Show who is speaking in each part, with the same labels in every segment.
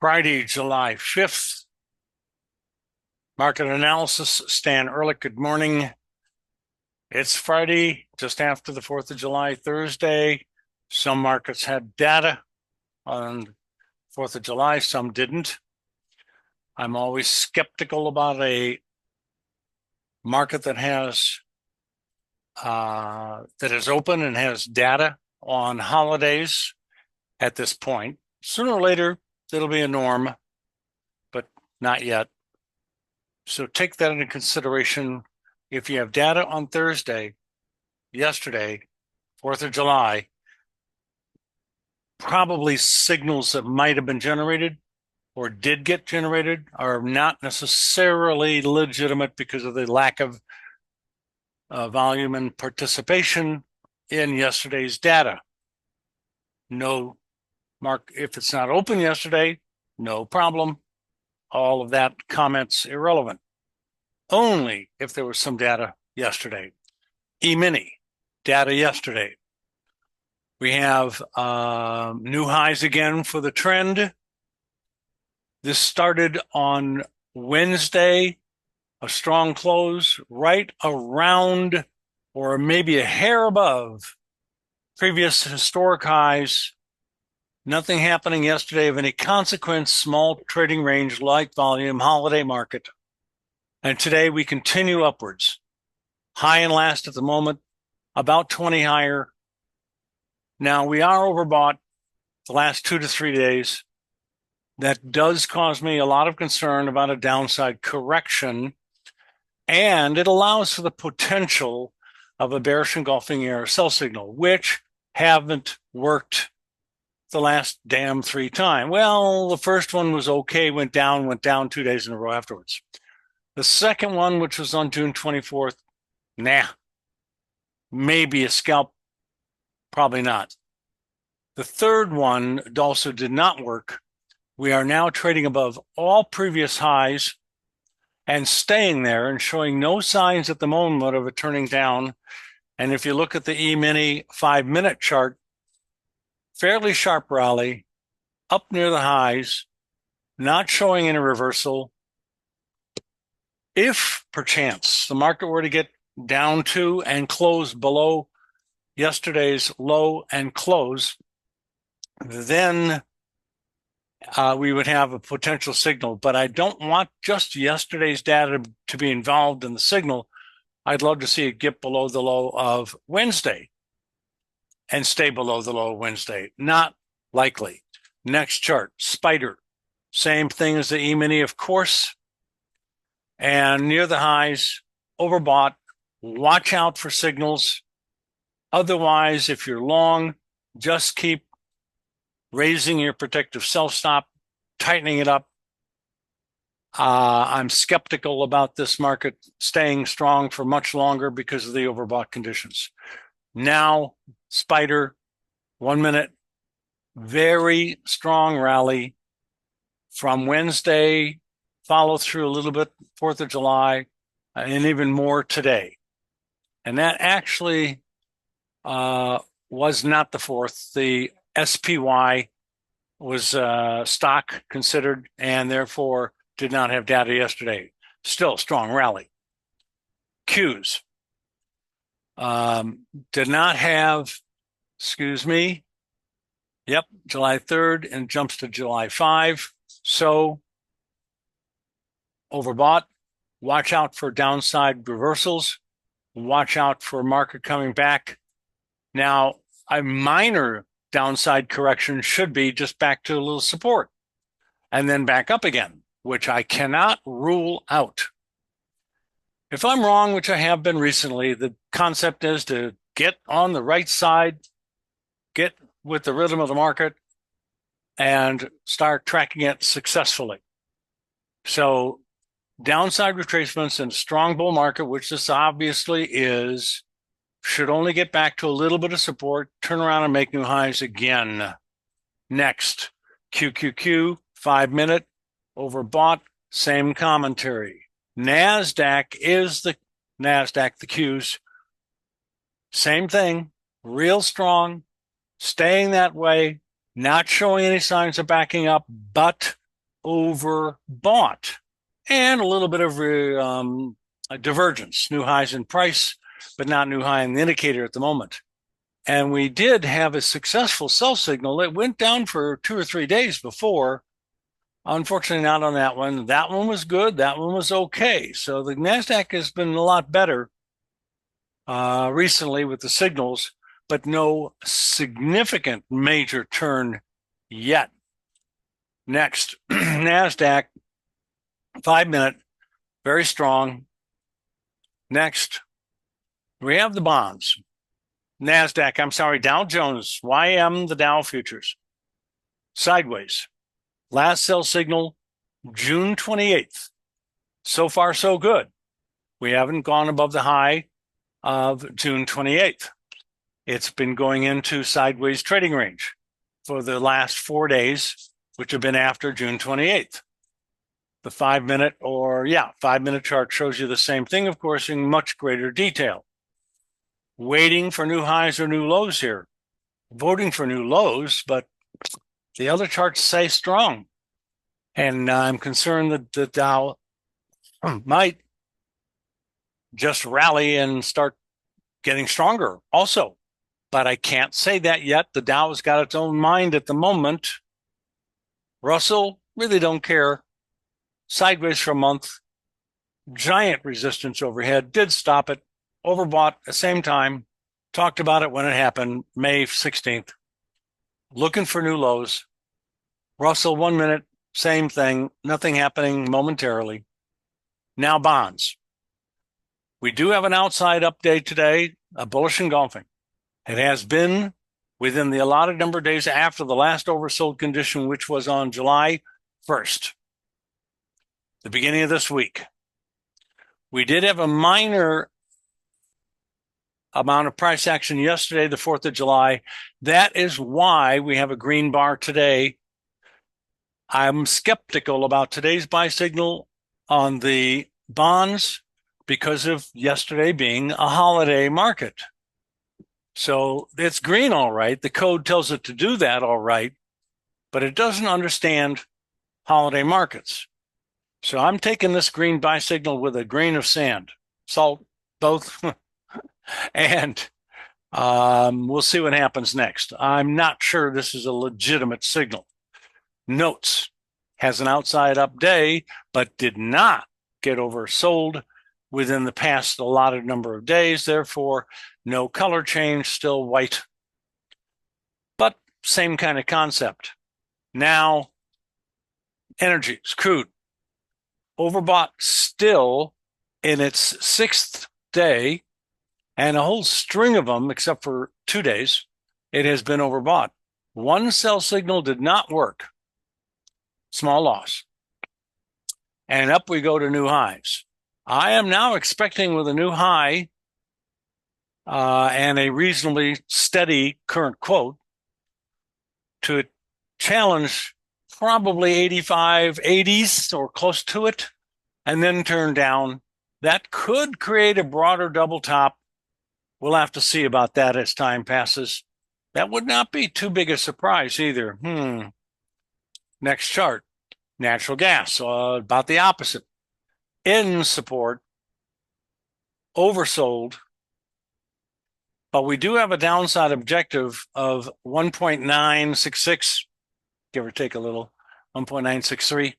Speaker 1: Friday, July 5th. Market analysis, Stan Ehrlich, good morning. It's Friday, just after the 4th of July, Thursday. Some markets had data on 4th of July, some didn't. I'm always skeptical about a market that is open and has data on holidays at this point. Sooner or later, it'll be a norm, but not yet. So take that into consideration. If you have data on Thursday, yesterday, 4th of July, probably signals that might have been generated or did get generated are not necessarily legitimate because of the lack of volume and participation in yesterday's data. No mark, if it's not open yesterday, no problem. All of that comments irrelevant. Only if there was some data yesterday. E-mini, data yesterday. We have new highs again for the trend. This started on Wednesday, a strong close right around or maybe a hair above previous historic highs. Nothing happening yesterday of any consequence, small trading range, light volume, holiday market. And today we continue upwards. High and last at the moment, about 20 higher. Now we are overbought the last 2 to 3 days. That does cause me a lot of concern about a downside correction, and it allows for the potential of a bearish engulfing air sell signal, which haven't worked the last damn 3 times. Well, the first one was okay, went down 2 days in a row afterwards. The second one, which was on June 24th, nah, maybe a scalp, probably not. The third one also did not work. We are now trading above all previous highs and staying there and showing no signs at the moment of it turning down. And if you look at the E-mini 5-minute chart, fairly sharp rally, up near the highs, not showing any reversal. If perchance the market were to get down to and close below yesterday's low and close, then we would have a potential signal. But I don't want just yesterday's data to be involved in the signal. I'd love to see it get below the low of Wednesday and stay below the low of Wednesday. Not likely. Next chart, Spider. Same thing as the E-mini, of course. And near the highs, overbought. Watch out for signals. Otherwise, if you're long, just keep raising your protective self-stop, tightening it up. I'm skeptical about this market staying strong for much longer because of the overbought conditions. Now, Spider, 1 minute, very strong rally from Wednesday, follow through a little bit, 4th of July, and even more today. And that actually was not the 4th. The SPY was stock considered and therefore did not have data yesterday. Still strong rally. Qs did not have, July 3rd and jumps to July 5. So overbought. Watch out for downside reversals. Watch out for market coming back. Now, a minor downside correction should be just back to a little support and then back up again, which I cannot rule out. If I'm wrong, which I have been recently, the concept is to get on the right side, get with the rhythm of the market, and start tracking it successfully. So downside retracements in a strong bull market, which this obviously is, should only get back to a little bit of support, turn around and make new highs again. Next, QQQ, 5-minute, overbought, same commentary. NASDAQ, the Qs, same thing, real strong, staying that way, not showing any signs of backing up, but overbought, and a little bit of a divergence, new highs in price, but not new high in the indicator at the moment. And we did have a successful sell signal. It went down for 2 or 3 days before. Unfortunately, not on that one. That one was good. That one was okay. So the NASDAQ has been a lot better recently with the signals, but no significant major turn yet. Next, NASDAQ, 5-minute, very strong. Next, we have the bonds. Dow Jones, YM, the Dow futures, sideways. Last sell signal, June 28th. So far, so good. We haven't gone above the high of June 28th. It's been going into sideways trading range for the last 4 days, which have been after June 28th. The 5-minute chart shows you the same thing, of course, in much greater detail. Waiting for new highs or new lows here. Voting for new lows, but the other charts say strong. And I'm concerned that the Dow might just rally and start getting stronger also. But I can't say that yet. The Dow has got its own mind at the moment. Russell, really don't care. Sideways for a month. Giant resistance overhead. Did stop it. Overbought at the same time. Talked about it when it happened, May 16th. Looking for new lows. Russell, 1 minute, same thing. Nothing happening momentarily. Now bonds. We do have an outside update today, a bullish engulfing. It has been within the allotted number of days after the last oversold condition, which was on July 1st, the beginning of this week. We did have a minor amount of price action yesterday, the 4th of July. That is why we have a green bar today. I'm skeptical about today's buy signal on the bonds because of yesterday being a holiday market. So it's green all right. The code tells it to do that all right, but it doesn't understand holiday markets. So I'm taking this green buy signal with a grain of sand, salt, both. And we'll see what happens next. I'm not sure this is a legitimate signal. Notes has an outside up day, but did not get oversold within the past allotted number of days. Therefore, no color change, still white. But same kind of concept. Now, energies, crude, overbought still in its 6th day, and a whole string of them, except for 2 days, it has been overbought. One sell signal did not work. Small loss. And up we go to new highs. I am now expecting with a new high and a reasonably steady current quote to challenge probably 85, 80s or close to it, and then turn down. That could create a broader double top. We'll have to see about that as time passes. That would not be too big a surprise either. Next chart, natural gas, about the opposite. In support, oversold, but we do have a downside objective of 1.966, give or take a little, 1.963,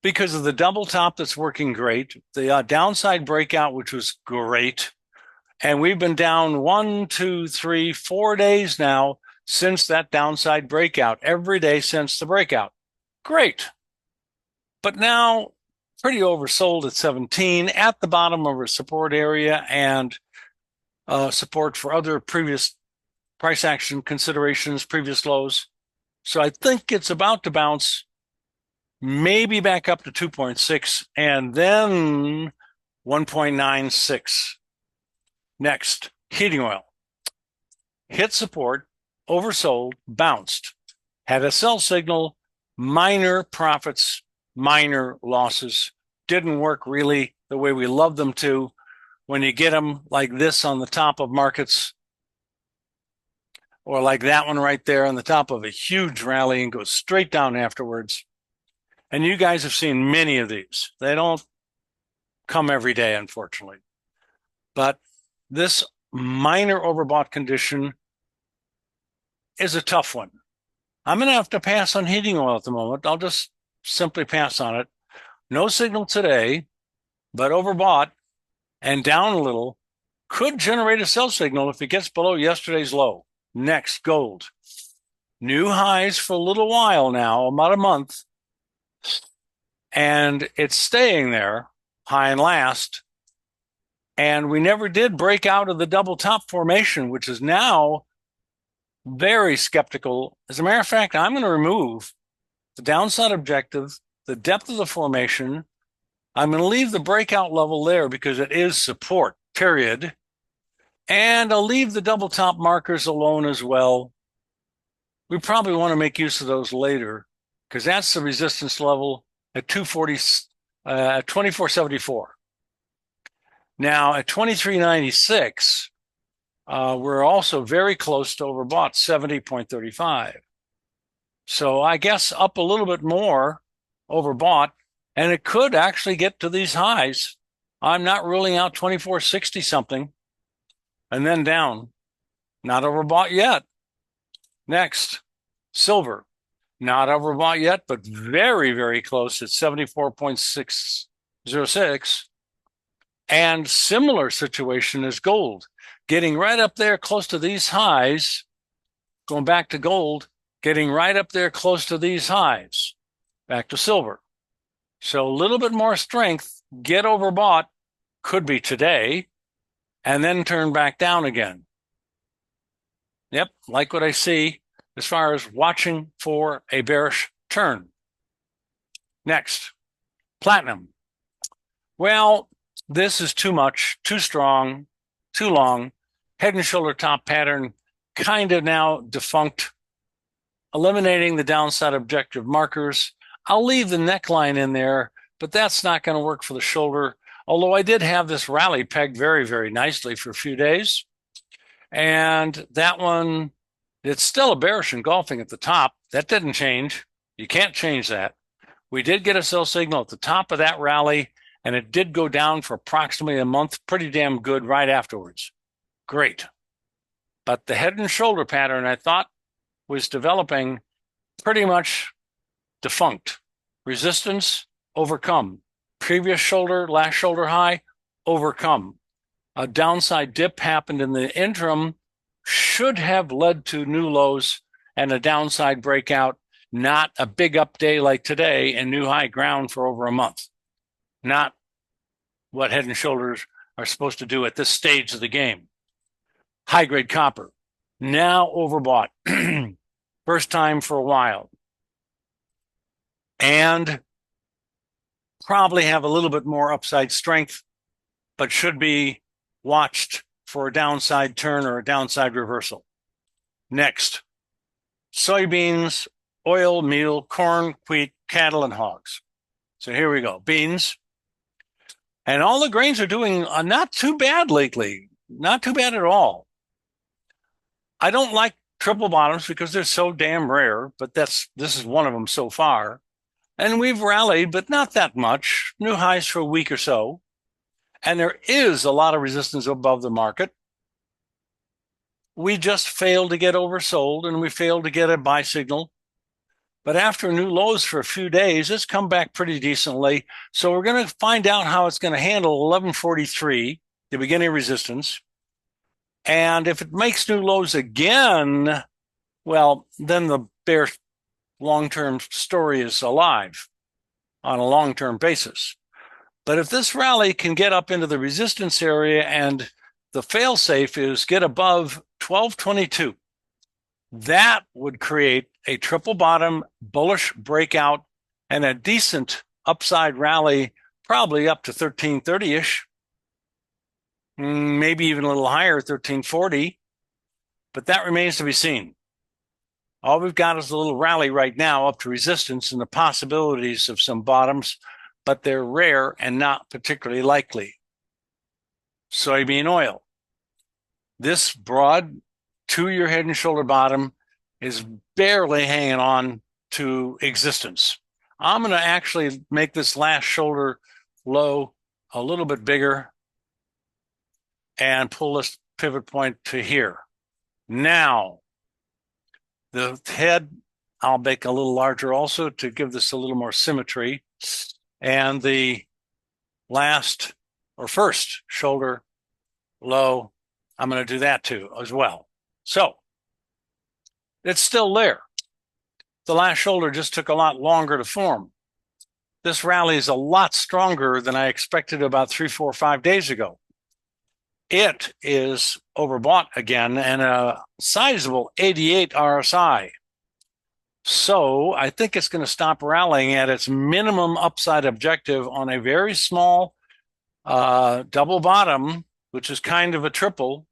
Speaker 1: because of the double top that's working great, the downside breakout, which was great, and we've been down 1, 2, 3, 4 days now since that downside breakout, every day since the breakout. Great. But now pretty oversold at 17 at the bottom of our support area and support for other previous price action considerations, previous lows. So I think it's about to bounce maybe back up to 2.6 and then 1.96. Next, heating oil. Hit support, oversold, bounced. Had a sell signal, minor profits, minor losses. Didn't work really the way we love them to. When you get them like this on the top of markets, or like that one right there on the top of a huge rally and goes straight down afterwards. And you guys have seen many of these. They don't come every day, unfortunately. But this minor overbought condition is a tough one. I'm going to have to pass on heating oil at the moment. I'll just simply pass on it. No signal today, but overbought and down a little could generate a sell signal if it gets below yesterday's low. Next, gold. New highs for a little while now, about a month, and it's staying there, high and last. And we never did break out of the double top formation, which is now very skeptical. As a matter of fact, I'm going to remove the downside objective, the depth of the formation. I'm going to leave the breakout level there because it is support, period. And I'll leave the double top markers alone as well. We probably want to make use of those later because that's the resistance level at 2474. Now at 2396, we're also very close to overbought, 70.35. So I guess up a little bit more overbought, and it could actually get to these highs. I'm not ruling out 2460 something and then down. Not overbought yet. Next, silver. Not overbought yet, but very, very close at 74.606. And similar situation as gold, getting right up there close to these highs, going back to gold, getting right up there close to these highs, back to silver. So a little bit more strength, get overbought, could be today, and then turn back down again. Yep, like what I see as far as watching for a bearish turn. Next, platinum. Well, this is too much, too strong, too long. Head and shoulder top pattern kind of now defunct. Eliminating the downside objective markers. I'll leave the neckline in there, but that's not going to work for the shoulder. Although I did have this rally pegged very, very nicely for a few days. And that one, it's still a bearish engulfing at the top. That didn't change. You can't change that. We did get a sell signal at the top of that rally, and it did go down for approximately a month, pretty damn good right afterwards. Great. But the head and shoulder pattern, I thought, was developing pretty much defunct. Resistance, overcome. Previous shoulder, last shoulder high, overcome. A downside dip happened in the interim, should have led to new lows and a downside breakout, not a big up day like today and new high ground for over a month. Not what head and shoulders are supposed to do at this stage of the game. High grade copper, now overbought. First time for a while. And probably have a little bit more upside strength, but should be watched for a downside turn or a downside reversal. Next, soybeans, oil, meal, corn, wheat, cattle, and hogs. So here we go, beans. And all the grains are doing not too bad lately, not too bad at all. I don't like triple bottoms because they're so damn rare, but this is one of them so far. And we've rallied, but not that much. New highs for a week or so. And there is a lot of resistance above the market. We just failed to get oversold and we failed to get a buy signal. But after new lows for a few days, it's come back pretty decently. So we're going to find out how it's going to handle 1143, the beginning resistance. And if it makes new lows again, well, then the bear long-term story is alive on a long-term basis. But if this rally can get up into the resistance area and the fail-safe is get above 1222, that would create a triple bottom bullish breakout and a decent upside rally, probably up to 1330-ish, maybe even a little higher, 1340, but that remains to be seen. All we've got is a little rally right now up to resistance and the possibilities of some bottoms, but they're rare and not particularly likely. Soybean oil. This broad 2-year head and shoulder bottom is barely hanging on to existence. I'm going to actually make this last shoulder low a little bit bigger and pull this pivot point to here. Now, the head, I'll make a little larger also to give this a little more symmetry. And the last or first shoulder low, I'm going to do that too as well. So it's still there. The last shoulder just took a lot longer to form. This rally is a lot stronger than I expected about 3, 4, 5 days ago. It is overbought again and a sizable 88 RSI. So I think it's going to stop rallying at its minimum upside objective on a very small double bottom, which is kind of a triple.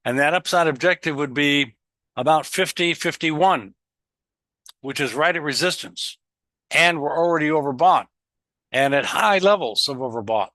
Speaker 1: And that upside objective would be about 50, 51, which is right at resistance. And we're already overbought and at high levels of overbought.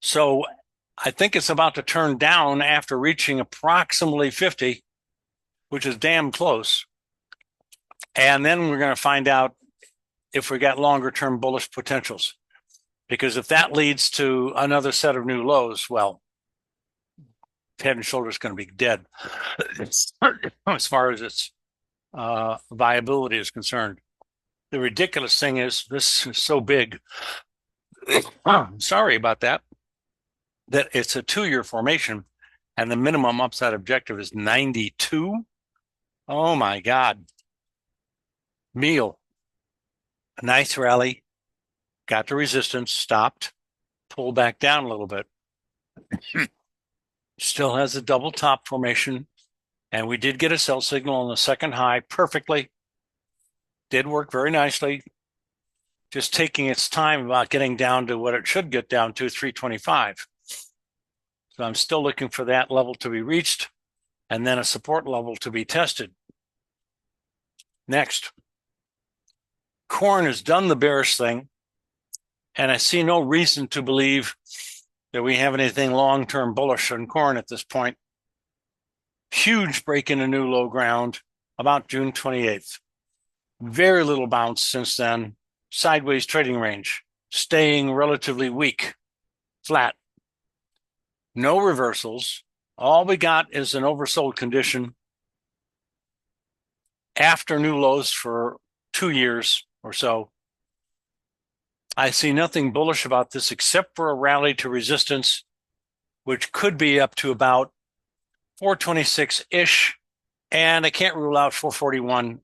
Speaker 1: So I think it's about to turn down after reaching approximately 50, which is damn close. And then we're going to find out if we got longer term bullish potentials. Because if that leads to another set of new lows, well, head and shoulders going to be dead as far as its viability is concerned. The ridiculous thing is this is so big. Sorry about that. That it's a 2-year formation and the minimum upside objective is 92. Oh my God. Meal. A nice rally. Got to resistance, stopped, pulled back down a little bit. Still has a double top formation. And we did get a sell signal on the second high perfectly. Did work very nicely. Just taking its time about getting down to what it should get down to, 325. So I'm still looking for that level to be reached and then a support level to be tested. Next, corn has done the bearish thing, and I see no reason to believe that we have anything long-term bullish on corn at this point. Huge break into new low ground about June 28th. Very little bounce since then. Sideways trading range, staying relatively weak, flat. No reversals. All we got is an oversold condition after new lows for 2 years or so. I see nothing bullish about this except for a rally to resistance, which could be up to about 426-ish, and I can't rule out 441,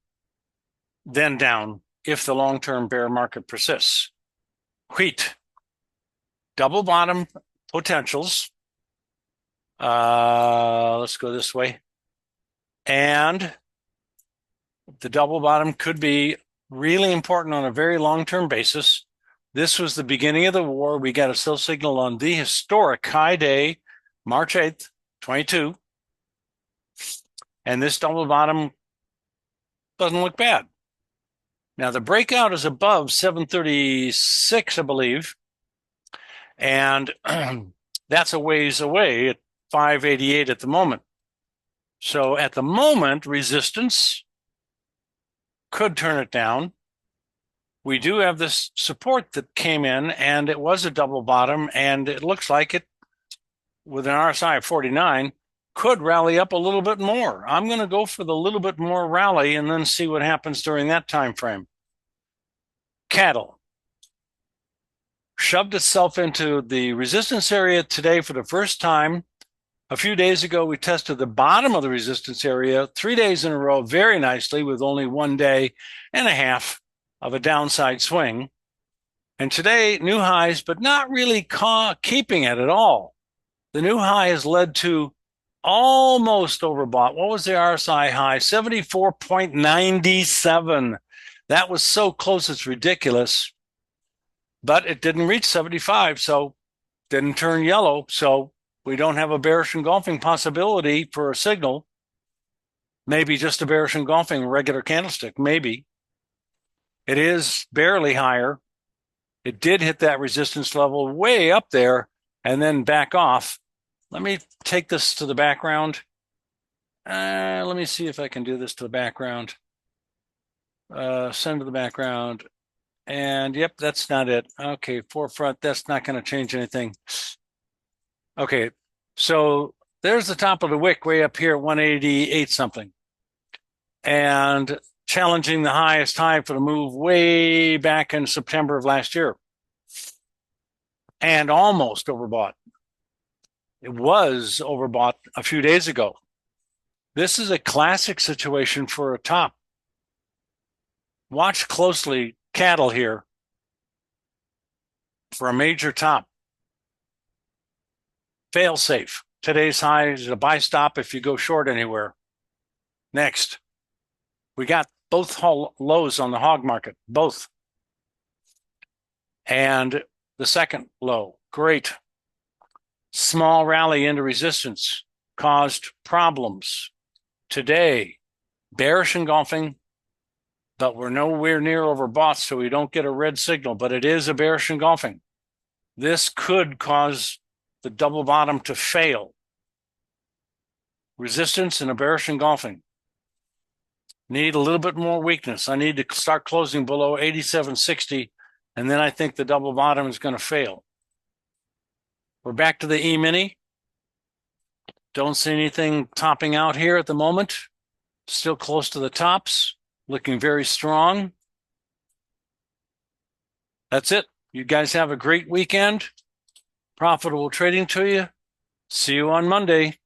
Speaker 1: then down if the long-term bear market persists. Wheat, double bottom potentials. Let's go this way. And the double bottom could be really important on a very long-term basis. This was the beginning of the war. We got a sell signal on the historic high day, March 8th, 22. And this double bottom doesn't look bad. Now, the breakout is above 736, I believe. And that's a ways away at 588 at the moment. So at the moment, resistance could turn it down. We do have this support that came in, and it was a double bottom, and it looks like it, with an RSI of 49, could rally up a little bit more. I'm going to go for the little bit more rally and then see what happens during that time frame. Cattle shoved itself into the resistance area today for the first time. A few days ago, we tested the bottom of the resistance area 3 days in a row very nicely with only 1 day and a half of a downside swing. And today, new highs, but not really keeping it at all. The new high has led to almost overbought. What was the RSI high? 74.97. That was so close, it's ridiculous. But it didn't reach 75, so didn't turn yellow. So we don't have a bearish engulfing possibility for a signal. Maybe just a bearish engulfing regular candlestick, maybe. It is barely higher. It did hit that resistance level way up there and then back off. Let me take this to the background. Let me see if I can do this to the background. Send to the background. And yep, that's not it. Okay, forefront, that's not going to change anything. Okay, so there's the top of the wick way up here at 188 something. And challenging the highest high for the move way back in September of last year. And almost overbought. It was overbought a few days ago. This is a classic situation for a top. Watch closely cattle here for a major top. Fail safe. Today's high is a buy stop if you go short anywhere. Next, we got both lows on the hog market, both. And the second low, great. Small rally into resistance caused problems. Today, bearish engulfing, but we're nowhere near overbought, so we don't get a red signal, but it is a bearish engulfing. This could cause the double bottom to fail. Resistance and a bearish engulfing. Need a little bit more weakness. I need to start closing below 87.60, and then I think the double bottom is going to fail. We're back to the E-mini. Don't see anything topping out here at the moment. Still close to the tops. Looking very strong. That's it. You guys have a great weekend. Profitable trading to you. See you on Monday.